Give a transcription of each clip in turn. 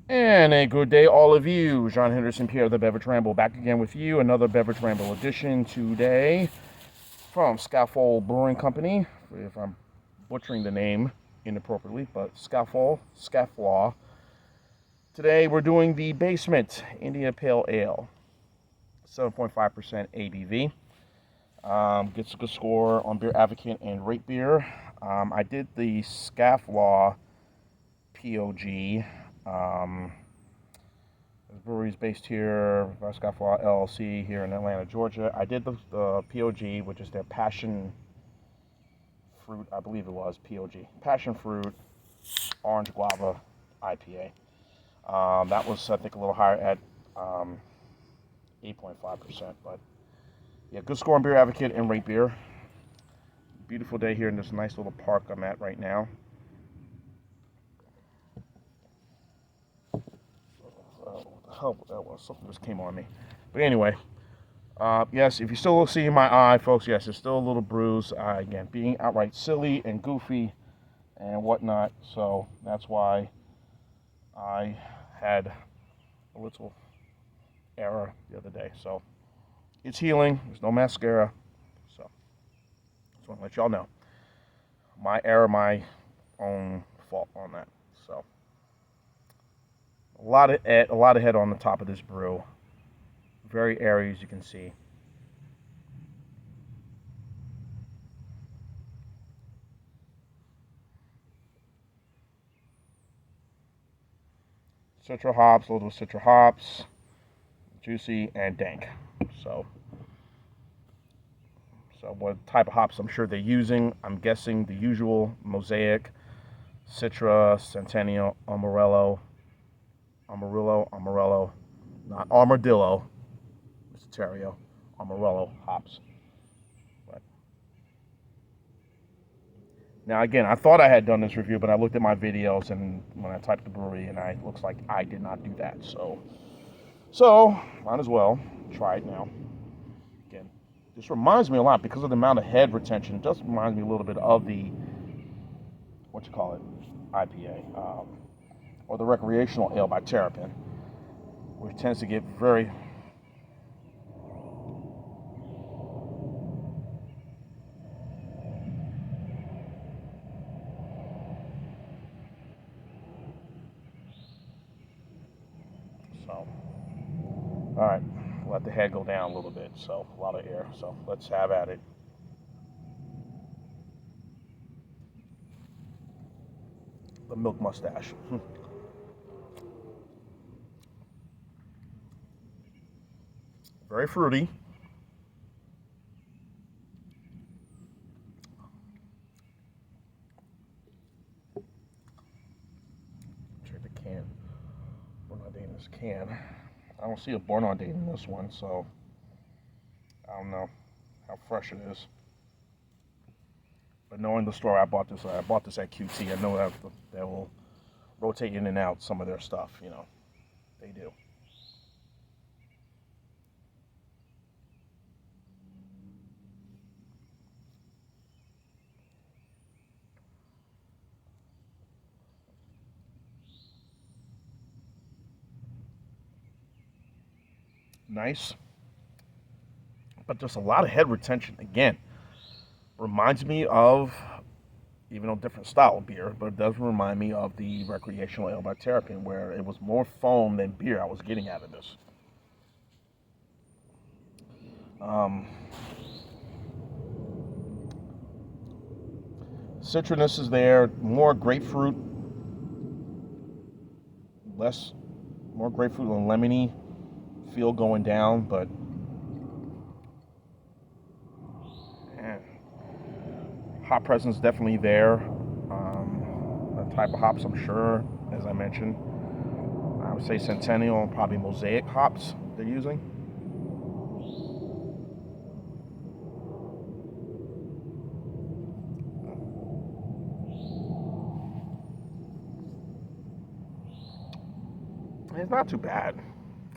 And a good day, all of you. John Henderson, Pierre the Beverage Ramble, back again with you. Another Beverage Ramble edition today from Scofflaw Brewing Company. If I'm butchering the name inappropriately, but Scofflaw. Today we're doing the Basement India Pale Ale, 7.5% ABV. Gets a good score on Beer Advocate and Rate Beer. I did the Scofflaw POG. The brewery is based here, Scofflaw LLC, here in Atlanta, Georgia. I did the POG, which is their passion fruit, I believe it was POG, passion fruit, orange guava IPA. That was, I think, a little higher at 8.5%. But yeah, good score on Beer Advocate and Rate Beer. Beautiful day here in this nice little park I'm at right now. What the hell that was? Something just came on me. But anyway, yes, if you still see my eye, folks, yes, it's still a little bruised. Again, being outright silly and goofy and whatnot. So that's why I had a little error the other day. So it's healing. There's no mascara. So just want to let y'all know. My error, my own fault on that. So a lot of head on the top of this brew. Very airy, as you can see. Citra hops, a little Citra hops, juicy and dank. So what type of hops I'm sure they're using? I'm guessing the usual Mosaic, Citra, Centennial, Amarillo, not Armadillo, Mr. Terrio, Amarillo hops. But now again, I thought I had done this review, but I looked at my videos and when I typed the brewery, and it looks like I did not do that. So might as well try it now. Again, this reminds me a lot because of the amount of head retention. It does remind me a little bit of the IPA, or the recreational ale by Terrapin, which tends to get very. So, all right, let the head go down a little bit. So, a lot of air. So, let's have at it. The milk mustache. Very fruity. Check the can. Born on date in this can. I don't see a born on date in this one, so I don't know how fresh it is. But knowing the store I bought this at QT. I know that they will rotate in and out some of their stuff. They do. Nice, but just a lot of head retention. Again, reminds me of, even though different style of beer, but it does remind me of the recreational ale by Terrapin, where it was more foam than beer I was getting out of this. Um, Citroness is there, more grapefruit, less, more grapefruit and lemony feel going down, but man, hop presence definitely there. The type of hops, I'm sure, as I mentioned, I would say Centennial and probably Mosaic hops they're using. It's not too bad,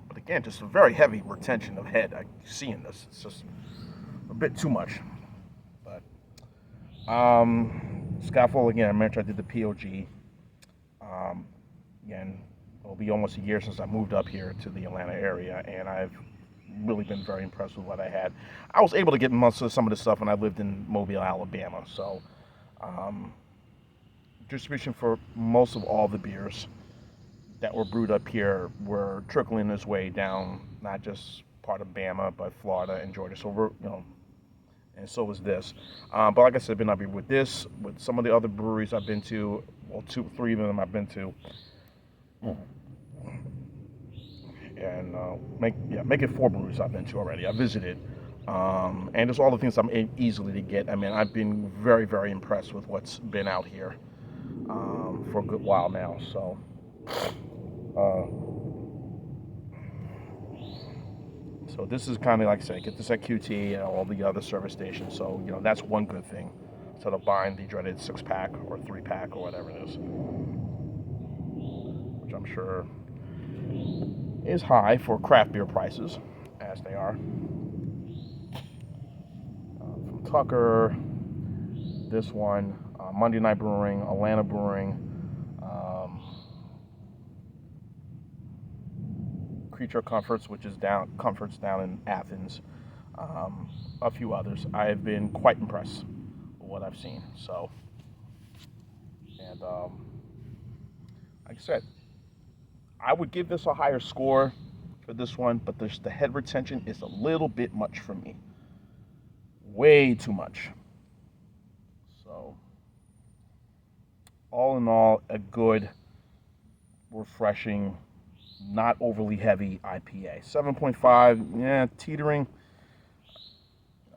but again, just a very heavy retention of head I see in this. It's just a bit too much. But Scofflaw, again, I mentioned I did the POG. Again, it'll be almost a year since I moved up here to the Atlanta area, and I've really been very impressed with what I had. I was able to get some of the stuff when I lived in Mobile, Alabama. So um, distribution for most of all the beers that were brewed up here were trickling its way down, not just part of Bama, but Florida and Georgia. So and so was this. But like I said, I've been up here with this, with some of the other breweries I've been to, well, 3 of them I've been to, and make it 4 breweries I've been to already. I visited, and it's all the things I'm easily to get. I mean, I've been very, very impressed with what's been out here for a good while now. So. So this is kind of like I say, get this at QT and all the other service stations. So that's one good thing, instead of buying the dreaded 6-pack or 3-pack or whatever it is, which I'm sure is high for craft beer prices, as they are. From Tucker, this one, Monday Night Brewing, Atlanta Brewing. Creature Comforts, which is down in Athens, a few others. I have been quite impressed with what I've seen. So, and like I said, I would give this a higher score for this one, but the head retention is a little bit much for me. Way too much. So, all in all, a good, refreshing, not overly heavy IPA. 7.5, yeah, teetering.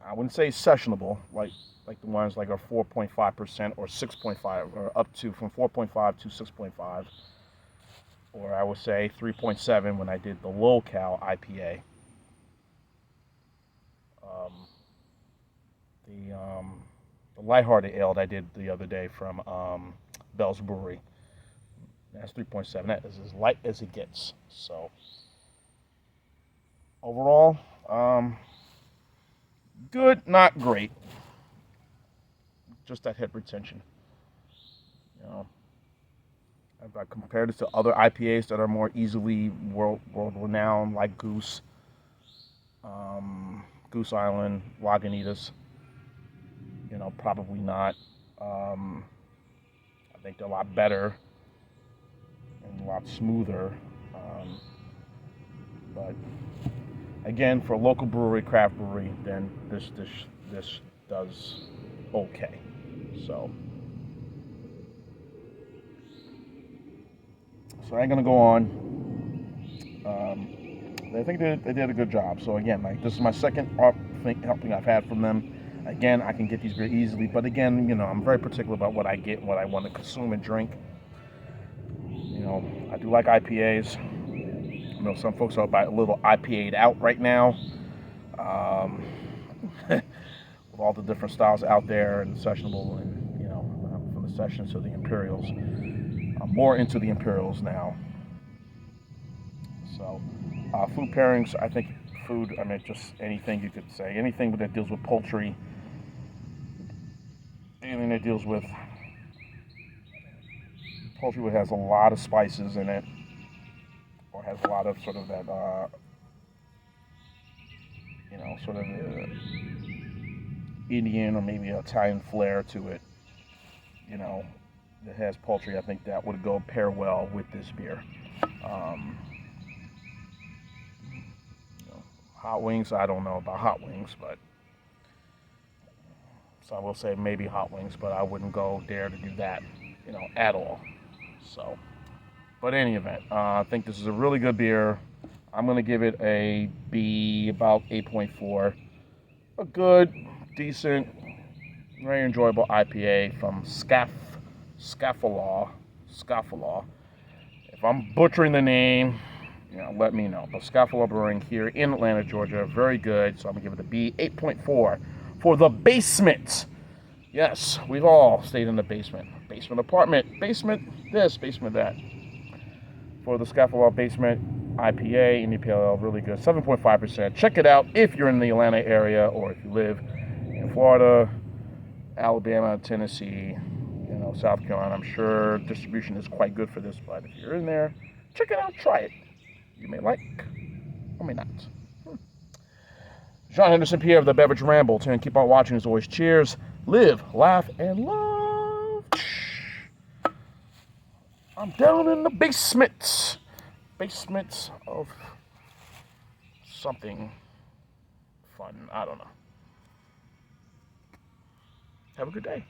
I wouldn't say sessionable, like the ones like are 4.5% or 6.5, or up to from 4.5 to 6.5. Or I would say 3.7 when I did the low-cal IPA. The lighthearted ale that I did the other day from Bell's Brewery. That's 3.7. That is as light as it gets. So overall, good, not great. Just that head retention. If I compare this to other IPAs that are more easily world renowned, like Goose, Goose Island, Lagunitas, probably not. I think they're a lot better and a lot smoother. But again, for a local brewery, craft brewery, then this does okay. So I ain't gonna go on. I think they did a good job. So again, like this is my second helping I've had from them. Again, I can get these very easily, but again, I'm very particular about what I get and what I want to consume and drink. I do like IPAs. Some folks are about a little IPA'd out right now, with all the different styles out there and sessionable, and from the sessions to the Imperials. I'm more into the Imperials now. So, food pairings, I think food, just anything you could say. Anything that deals with poultry, anything that deals with poultry that has a lot of spices in it, or has a lot of sort of that, sort of Indian or maybe Italian flair to it, that has poultry, I think that would pair well with this beer. Hot wings, I don't know about hot wings, but so I will say maybe hot wings, but I wouldn't dare to do that, at all. So, but in any event, I think this is a really good beer. I'm going to give it a B, about 8.4. A good, decent, very enjoyable IPA from Scofflaw. If I'm butchering the name, let me know. But Scofflaw Brewing here in Atlanta, Georgia, very good. So I'm going to give it a B, 8.4 for the basement. Yes, we've all stayed in the basement. Basement apartment, basement this, basement that. For the Scofflaw Basement IPA, Indie Pale Ale, really good. 7.5%. Check it out if you're in the Atlanta area, or if you live in Florida, Alabama, Tennessee, South Carolina. I'm sure distribution is quite good for this, but if you're in there, check it out, try it. You may like or may not. John Henderson, Pierre of the Beverage Ramble. And keep on watching as always. Cheers, live, laugh, and love. I'm down in the basement. Basement of something fun. I don't know. Have a good day.